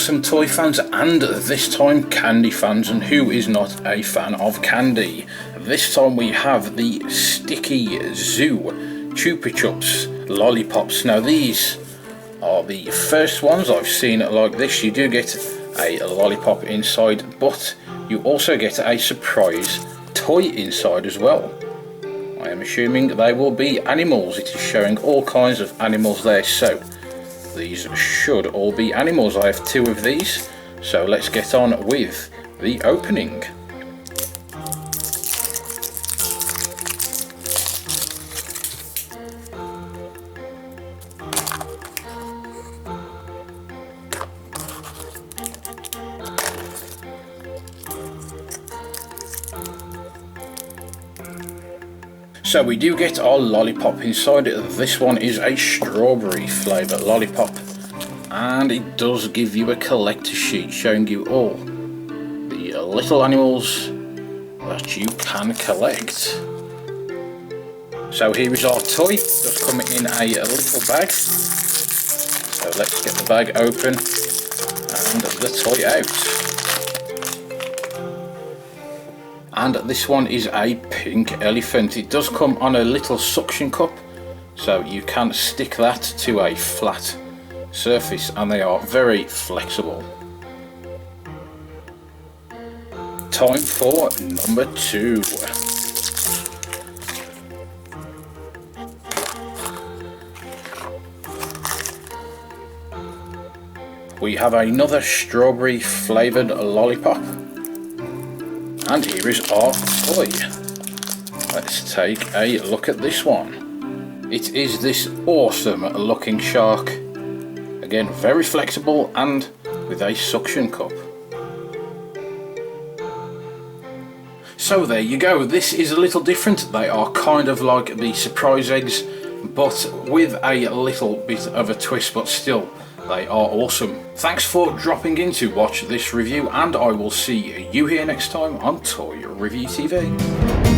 awesome toy fans and this time candy fans, and who is not a fan of candy? This time we have the Sticky Zoo Chupa Chups Lollipops. Now these are the first ones I've seen like this. You do get a lollipop inside, but you also get a surprise toy inside as well. I am assuming they will be animals. It is showing all kinds of animals there, so these should all be animals. I have 2 of these, so let's get on with the opening. So we do get our lollipop inside. This one is a strawberry flavour lollipop, and it does give you a collector sheet showing you all the little animals that you can collect. So here is our toy, just coming in a little bag. So let's get the bag open and the toy out. And this one is a pink elephant. It does come on a little suction cup, so you can stick that to a flat surface and they are very flexible. Time for number 2. We have another strawberry flavoured lollipop. And here is our toy. Let's take a look at this one. It is this awesome looking shark. Again, very flexible and with a suction cup. So there you go. This is a little different. They are kind of like the surprise eggs, but with a little bit of a twist, but still they are awesome. Thanks for dropping in to watch this review, and I will see you here next time on Toy Review TV.